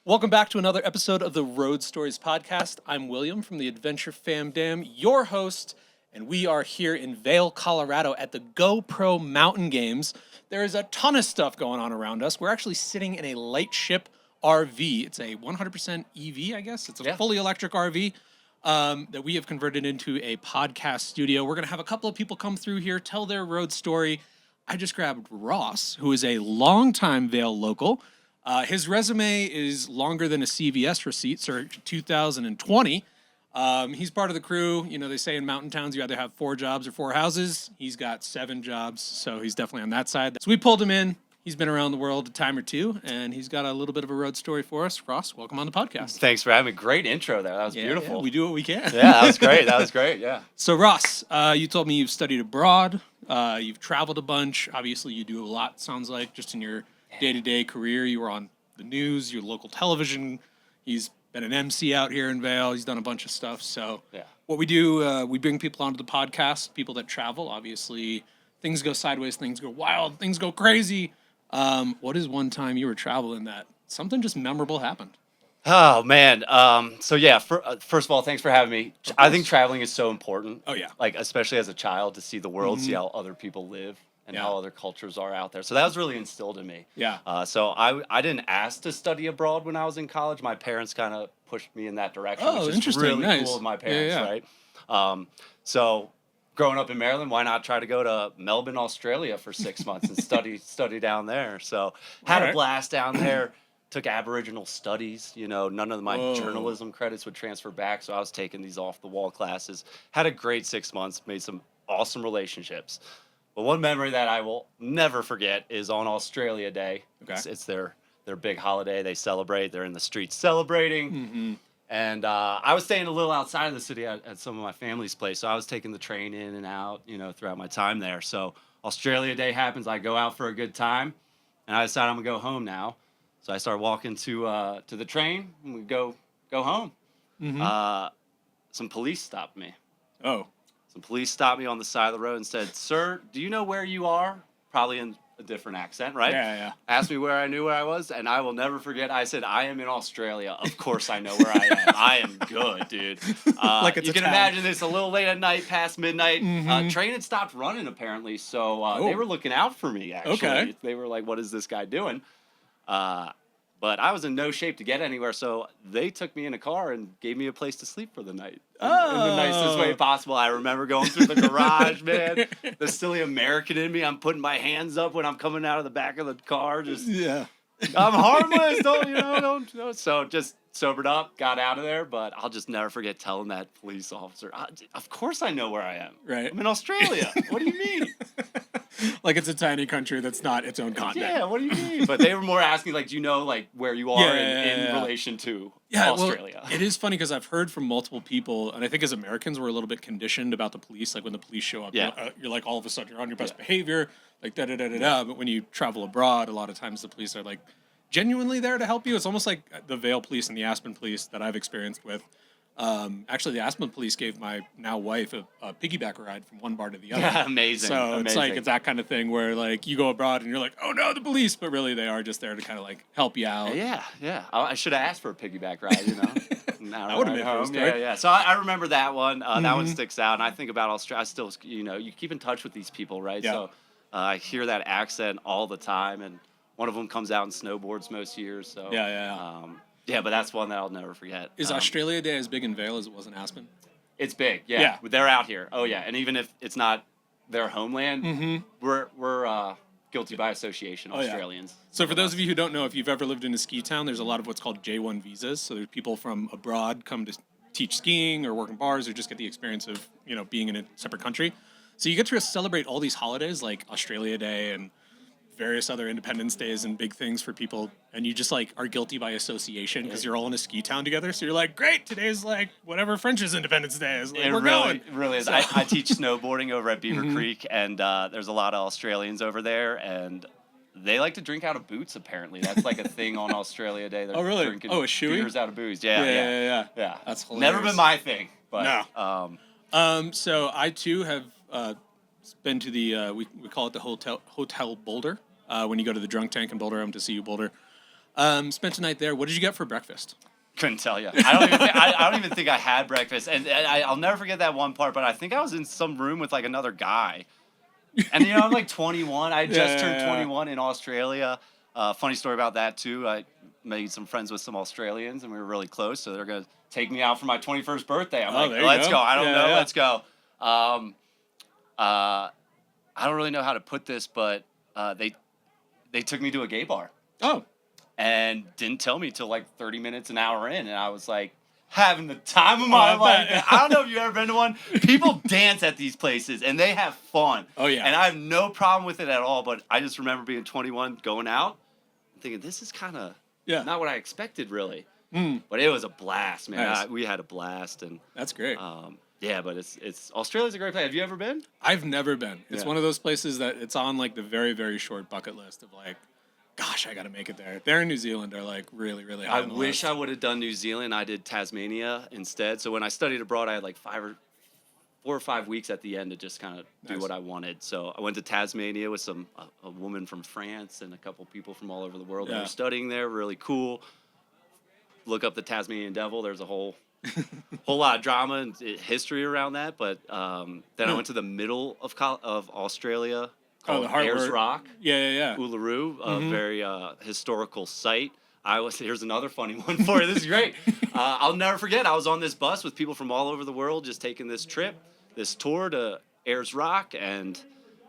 Welcome back to another episode of the Road Stories podcast. I'm William from the AdventureFamDam, your host, and we are here in Vail, Colorado at the GoPro Mountain Games. There is a ton of stuff going on around us. We're actually sitting in a Lightship RV. It's a 100% EV, I guess. It's a fully electric RV that we have converted into a podcast studio. We're going to have a couple of people come through here, tell their road story. I just grabbed Ross, who is a longtime Vail local. His resume is longer than a CVS receipt, so 2020. He's part of the crew. You know, they say in mountain towns you either have 4 jobs or 4 houses. He's got 7 jobs, so he's definitely on that side. So we pulled him in. He's been around the world a time or two, and he's got a little bit of a road story for us. Ross, welcome on the podcast. Thanks for having me. Great intro there. That was beautiful. Yeah, we do what we can. Yeah, that was great. Yeah. So Ross, you told me you've studied abroad. You've traveled a bunch. Obviously, you do a lot, sounds like, just in your day-to-day career. You were on the news, your local television. He's been an MC out here in Vail. He's done a bunch of stuff. So what we do, we bring people onto the podcast, people that travel. Obviously, things go sideways, things go wild, things go crazy. What is one time you were traveling that something just memorable happened? Oh, man. First of all, thanks for having me. I think traveling is so important. Oh, yeah. Like, especially as a child, to see the world, see how other people live. And how other cultures are out there. So that was really instilled in me. Yeah. So I didn't ask to study abroad when I was in college. My parents kind of pushed me in that direction, which is really cool of my parents, right? So growing up in Maryland, why not try to go to Melbourne, Australia for 6 months and study down there? So had a blast down there. Took Aboriginal studies. You know, none of my journalism credits would transfer back, so I was taking these off-the-wall classes. Had a great 6 months. Made some awesome relationships. But one memory that I will never forget is on Australia Day. Okay. It's their big holiday. They celebrate. They're in the streets celebrating. Mm-hmm. And I was staying a little outside of the city at some of my family's place. So I was taking the train in and out, you know, throughout my time there. So Australia Day happens. I go out for a good time. And I decide I'm going to go home now. So I start walking to the train. And we go home. Mm-hmm. Some police stopped me. Oh. Some police stopped me on the side of the road and said, "Sir, do you know where you are?" Probably in a different accent, right? Yeah. Asked me where I knew where I was, and I will never forget. I said, "I am in Australia. Of course I know where I am. I am good, dude." Like it's you can imagine this a little late at night, past midnight. Mm-hmm. Train had stopped running, apparently, so they were looking out for me, actually. Okay. They were like, "What is this guy doing?" But I was in no shape to get anywhere, so they took me in a car and gave me a place to sleep for the night. In the nicest way possible. I remember going through the garage, man. The silly American in me, I'm putting my hands up when I'm coming out of the back of the car. I'm harmless, don't. So just sobered up, got out of there, but I'll just never forget telling that police officer, of course I know where I am. Right. I'm in Australia. What do you mean? Like it's a tiny country that's not its own continent. Yeah, what do you mean? But they were more asking, like, do you know, like, where you are in relation to Australia? Well, it is funny because I've heard from multiple people, and I think as Americans we're a little bit conditioned about the police. Like when the police show up, you're like all of a sudden you're on your best behavior, like da-da-da-da-da. But when you travel abroad, a lot of times the police are like genuinely there to help you. It's almost like the Vail police and the Aspen police that I've experienced with. Actually, the Aspen police gave my now wife a piggyback ride from one bar to the other. Amazing. So it's like it's that kind of thing where like you go abroad and you're like, oh no, the police, but really they are just there to kind of like help you out. Yeah. I should have asked for a piggyback ride, you know. I would have been home. Yeah. So I remember that one. That one sticks out, and I think about Australia. I still, you keep in touch with these people, right? Yeah. So I hear that accent all the time, and one of them comes out and snowboards most years. So yeah, but that's one that I'll never forget. Is Australia Day as big in Vail as it was in Aspen? It's big, yeah. They're out here. Oh, yeah. And even if it's not their homeland, we're guilty by association, Australians. So for those of you who don't know, if you've ever lived in a ski town, there's a lot of what's called J1 visas. So there's people from abroad come to teach skiing or work in bars or just get the experience of, being in a separate country. So you get to celebrate all these holidays like Australia Day and various other Independence Days and big things for people, and you just like are guilty by association because you're all in a ski town together. So you're like, great, today's like whatever French's Independence Day is. Like, it we're going. Really is. So. I teach snowboarding over at Beaver Creek, and there's a lot of Australians over there, and they like to drink out of boots. Apparently, that's like a thing on Australia Day. They're really? Drinking a shoey? beers out of booze. Yeah. That's hilarious. Never been my thing, but no. So I too have been to the we call it the Hotel Boulder. When you go to the drunk tank in Boulder, I'm to see you, Boulder. Spent a night there. What did you get for breakfast? Couldn't tell you. I don't even think I had breakfast, and I'll never forget that one part. But I think I was in some room with like another guy, and I'm like 21. I just turned 21 in Australia. Funny story about that too. I made some friends with some Australians, and we were really close. So they're gonna take me out for my 21st birthday. I'm like, let's go. I don't know. Let's go. I don't really know how to put this, but they took me to a gay bar. Oh. And didn't tell me till like 30 minutes, an hour in. And I was like, having the time of my life. I don't know if you've ever been to one. People dance at these places, and they have fun. Oh, yeah. And I have no problem with it at all. But I just remember being 21, going out, thinking, this is kind of not what I expected, really. But it was a blast, man. Nice. We had a blast. And that's great. Yeah, but it's Australia's a great place. Have you ever been? I've never been. It's one of those places that it's on like the very, very short bucket list of like, gosh, I got to make it there. There in New Zealand are like really, really high on the wish list. I would have done New Zealand. I did Tasmania instead. So when I studied abroad, I had like 4 or 5 weeks at the end to just kind of do what I wanted. So I went to Tasmania with a woman from France and a couple people from all over the world that were studying there. Really cool. Look up the Tasmanian Devil. There's a whole lot of drama and history around that. But then I went to the middle of Australia. Called Ayers Rock. Yeah. Uluru, a very historical site. Here's another funny one for you. This is great. I'll never forget. I was on this bus with people from all over the world, just taking this tour to Ayers Rock, and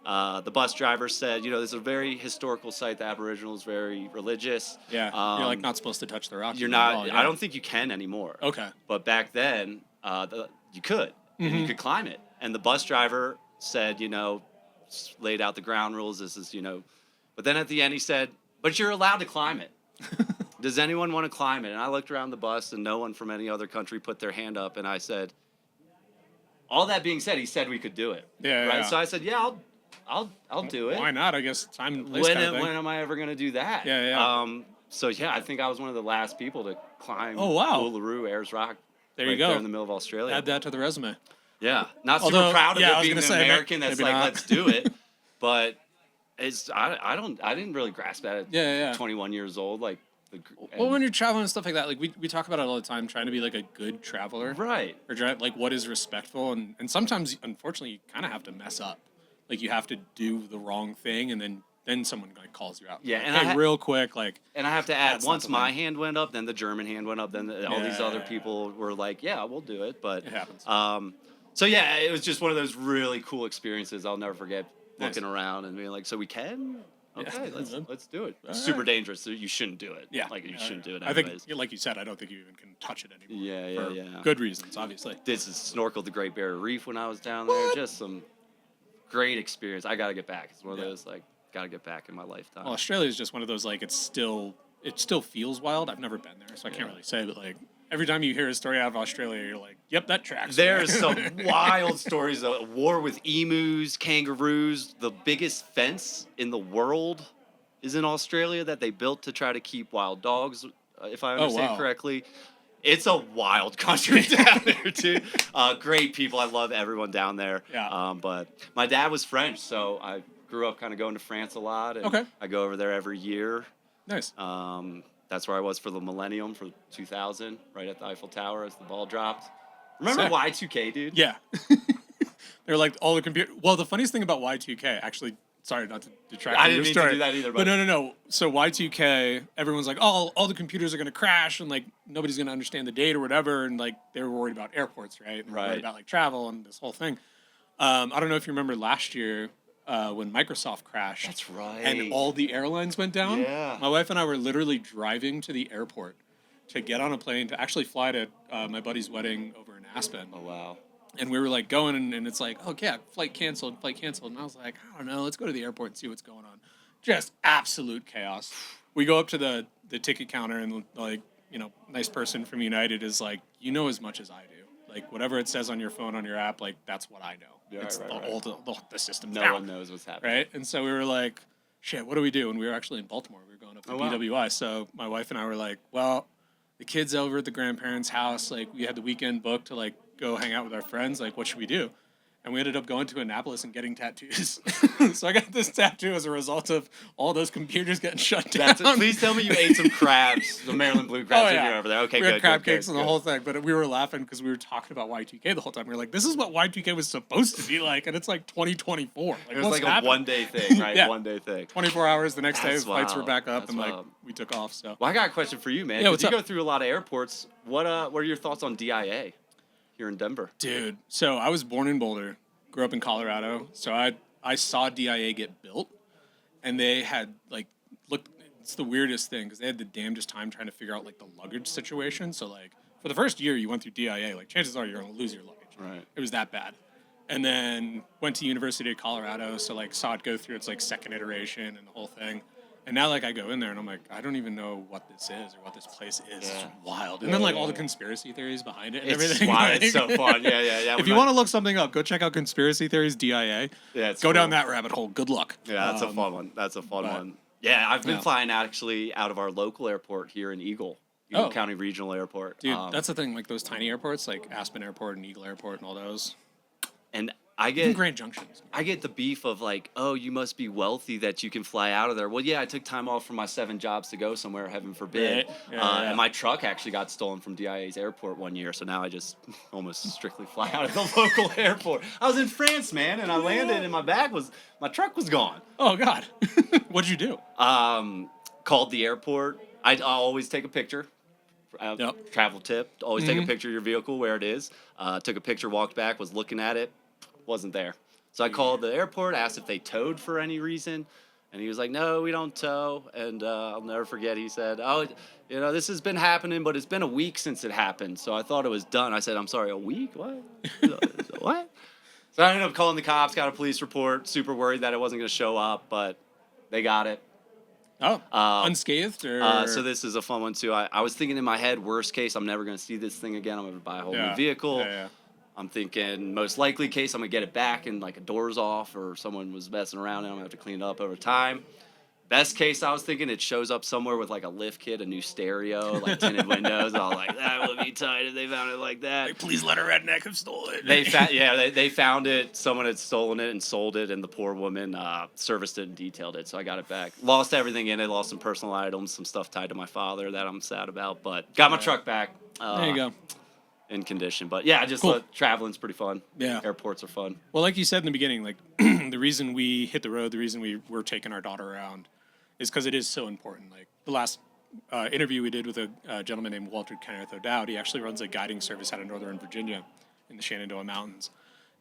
the bus driver said, this is a very historical site. The Aboriginals very religious. Yeah, you're like not supposed to touch the rock. You're not. I don't think you can anymore. Okay. But back then, you could, and you could climb it. And the bus driver said, laid out the ground rules. This is, but then at the end he said, but you're allowed to climb it. Does anyone want to climb it? And I looked around the bus and no one from any other country put their hand up. And I said, all that being said, he said we could do it. Yeah. Right. Yeah. So I said, I'll do it. Why not? I guess time and place. When am I ever going to do that? Yeah. So I think I was one of the last people to climb Uluru, Ayers Rock. There you go. There in the middle of Australia. Add that to the resume. Yeah, not super proud of it being an American that's like, not. let's do it. But I didn't really grasp that at 21 years old. Like, well, when you're traveling and stuff like that, like we talk about it all the time, trying to be like a good traveler, right? Or like what is respectful, and sometimes, unfortunately, you kind of have to mess up. Like you have to do the wrong thing, and then someone like calls you out. Yeah, like, and real quick, like. And I have to add, once my hand went up, then the German hand went up, then all these other people were like, yeah, we'll do it. But it happens. So it was just one of those really cool experiences I'll never forget. Looking around and being like, so we can? Okay, let's do it. Super dangerous. So you shouldn't do it. Yeah, like you shouldn't do it. I think, like you said, I don't think you even can touch it anymore. Yeah. Good reasons, obviously. Snorkeled the Great Barrier Reef when I was down there. Just some great experience. I gotta get back. It's one of those like gotta get back in my lifetime. Well, Australia is just one of those like it still feels wild. I've never been there, so I can't really say, but like. Every time you hear a story out of Australia, you're like, yep, that tracks. There's some wild stories of war with emus, kangaroos. The biggest fence in the world is in Australia that they built to try to keep wild dogs, if I understand correctly. It's a wild country down there, too. Great people. I love everyone down there. Yeah. But my dad was French, so I grew up kind of going to France a lot. And I go over there every year. Nice. That's where I was for the Millennium for 2000, right at the Eiffel Tower as the ball dropped. Remember Y2K, dude? Yeah. They're like all the computer. Well, the funniest thing about Y2K, actually, sorry not to detract from your story. I didn't mean to do that either. But no. So Y2K, everyone's like, oh, all the computers are going to crash and like nobody's going to understand the date or whatever. And like they were worried about airports, right? And worried about like travel and this whole thing. I don't know if you remember last year. When Microsoft crashed. That's right. And all the airlines went down. Yeah. My wife and I were literally driving to the airport to get on a plane to actually fly to my buddy's wedding over in Aspen. Oh, wow. And we were like going and it's like, oh, yeah, flight canceled. And I was like, I don't know, let's go to the airport and see what's going on. Just absolute chaos. We go up to the ticket counter and like, nice person from United is like, you know as much as I do. Like, whatever it says on your phone, on your app, like, that's what I know. Yeah, it's the system's down. No one knows what's happening. Right? And so we were like, shit, what do we do? And we were actually in Baltimore. We were going up to BWI. So my wife and I were like, well, the kid's over at the grandparents' house. Like, we had the weekend booked to, like, go hang out with our friends. Like, what should we do? and we ended up going to Annapolis and getting tattoos. So I got this tattoo as a result of all those computers getting shut down. Please tell me you ate some crabs, the Maryland blue crabs when you were over there. Okay, we good. Had crab cakes and the whole thing, but we were laughing because we were talking about Y2K the whole time. We were like, this is what Y2K was supposed to be like, and it's like 2024. Like, it was like a one-day thing, right? 1 day thing. 24 hours. The next day, flights were back up, and like we took off. So, well, I got a question for you, man. Yeah, you go through a lot of airports. What are your thoughts on DIA here in Denver? Dude, so I was born in Boulder, grew up in Colorado. So I saw DIA get built, and they had like it's the weirdest thing because they had the damnedest time trying to figure out like the luggage situation. So like for the first year you went through DIA, like chances are you're gonna lose your luggage. Right. It was that bad. And then went to University of Colorado, so like saw it go through its like second iteration and the whole thing. And now like I go in there and I'm like, I don't even know what this is or what this place is. Yeah. It's wild. And then like all the conspiracy theories behind it and everything. Wild. It's so fun. Yeah. If you want to look something up, go check out Conspiracy Theories DIA. Yeah, go down that rabbit hole. Good luck. Yeah, that's a fun one. That's a fun one. Yeah, I've been flying actually out of our local airport here in Eagle County Regional Airport. Dude, that's the thing. Like those tiny airports, like Aspen Airport and Eagle Airport and all those. And I get Grand Junction. I get the beef of like, oh, you must be wealthy that you can fly out of there. Well, yeah, I took time off from my 7 jobs to go somewhere, heaven forbid. And my truck actually got stolen from DIA's airport one year, so now I just almost strictly fly out of the local airport. I was in France, man, and I landed, and my truck was gone. Oh God, what'd you do? Called the airport. I always take a picture. Travel tip: always take a picture of your vehicle where it is. Took a picture, walked back, was looking at it. Wasn't there. So I called the airport, asked if they towed for any reason, and he was like, no, we don't tow. And I'll never forget, he said, oh, this has been happening, but it's been a week since it happened, so I thought it was done. I said, I'm sorry, a week? What? What? So I ended up calling the cops, got a police report, super worried that it wasn't going to show up, but they got it. Oh, unscathed? Or? So this is a fun one, too. I was thinking in my head, worst case, I'm never going to see this thing again. I'm going to buy a whole new vehicle. Yeah. I'm thinking most likely case I'm going to get it back and like a door's off or someone was messing around and I'm going to have to clean it up over time. Best case I was thinking it shows up somewhere with like a lift kit, a new stereo, like tinted windows. I was like, that would be tight if they found it like that. Like, please let a redneck have stolen it. They found it. Someone had stolen it and sold it, and the poor woman serviced it and detailed it, so I got it back. Lost everything in it. Lost some personal items, some stuff tied to my father that I'm sad about, but got my truck back. There you go. In condition, but yeah, just traveling's pretty fun. Yeah, airports are fun. Well, like you said in the beginning, like the reason we hit the road, the reason we were taking our daughter around, is because it is so important. Like the last interview we did with a gentleman named Walter Kenneth O'Dowd, he actually runs a guiding service out of Northern Virginia in the Shenandoah Mountains,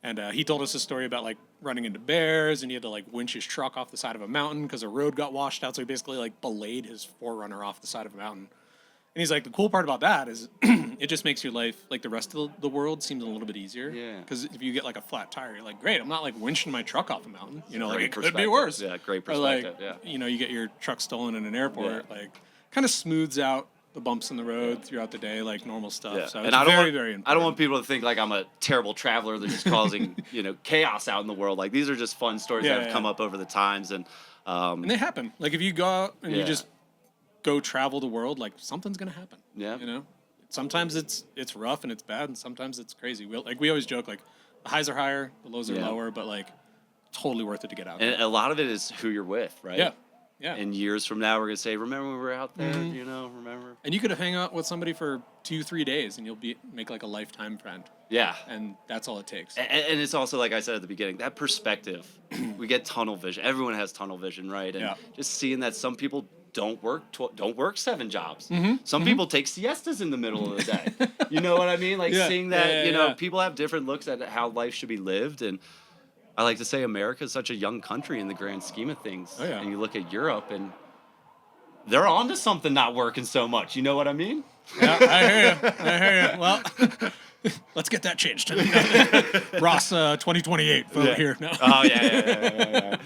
and he told us a story about like running into bears, and he had to like winch his truck off the side of a mountain because a road got washed out, so he basically like belayed his 4Runner off the side of a mountain. And he's like, the cool part about that is it just makes your life, like the rest of the world, seems a little bit easier. Yeah. Because if you get like a flat tire, you're like, great, I'm not like winching my truck off a mountain. Like it could be worse. Yeah, great perspective. Or like, you get your truck stolen in an airport, like kind of smooths out the bumps in the road throughout the day, like normal stuff. Yeah. So it's very important. I don't want people to think like I'm a terrible traveler that's just causing, chaos out in the world. Like these are just fun stories that have come up over the times. And they happen. Like if you go out and you just go travel the world, like something's gonna happen. Yeah. Sometimes it's rough and it's bad, and sometimes it's crazy. We always joke like the highs are higher, the lows are lower, but like totally worth it to get out. And a lot of it is who you're with, right? Yeah. And years from now, we're gonna say, "Remember when we were out there? Remember?" And you could hang out with somebody for 2-3 days, and you'll make like a lifetime friend. Yeah. And that's all it takes. And it's also like I said at the beginning, that perspective. We get tunnel vision. Everyone has tunnel vision, right? And just seeing that some people don't work 7 jobs. Some people take siestas in the middle of the day. You know what I mean? Like seeing that, people have different looks at how life should be lived. And I like to say America is such a young country in the grand scheme of things. Oh, yeah. And you look at Europe and they're on to something not working so much. You know what I mean? Yeah, I hear you. Well, let's get that changed. Ross 2028 vote here. No. Oh, yeah.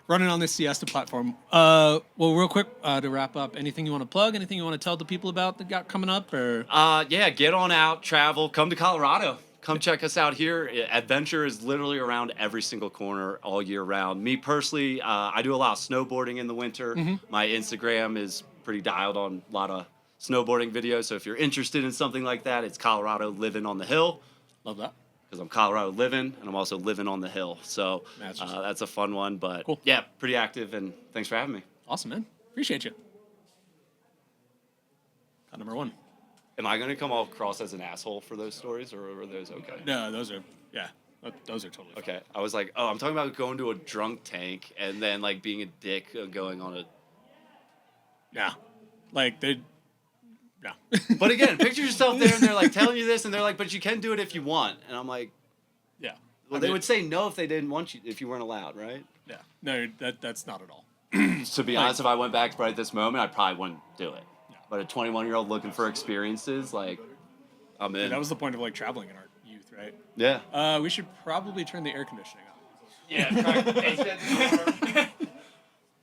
Running on this siesta platform. Well, real quick to wrap up, anything you want to plug? Anything you want to tell the people about that got coming up? Or get on out, travel, come to Colorado. Come check us out here. Adventure is literally around every single corner all year round. Me personally, I do a lot of snowboarding in the winter. My Instagram is pretty dialed on a lot of snowboarding videos. So if you're interested in something like that, it's Colorado Living on the Hill. Love that. because I'm Colorado living, and I'm also living on the hill. So that's a fun one. But cool. Yeah, pretty active, and thanks for having me. Awesome, man. Appreciate you. Got number 1. Am I going to come across as an asshole for those stories, or are those okay? No, those are, those are totally fine. Okay. I was like, oh, I'm talking about going to a drunk tank and then, like, being a dick going on a... Yeah. Like, no. But again, picture yourself there, and they're, like, telling you this, and they're like, but you can do it if you want. And I'm like... Yeah. Well, they would say no if they didn't want you, if you weren't allowed, right? Yeah. No, that's not at all. To be honest, if I went back right this moment, I probably wouldn't do it. Yeah. But a 21-year-old looking for experiences, like, I'm in. Yeah, that was the point of, like, traveling in our youth, right? Yeah. We should probably turn the air conditioning on. Yeah,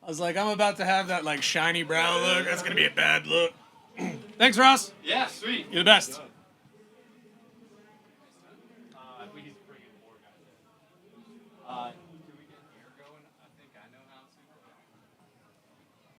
I was like, I'm about to have that, like, shiny brown look. That's going to be a bad look. Thanks, Ross. Yeah, sweet. You're the best.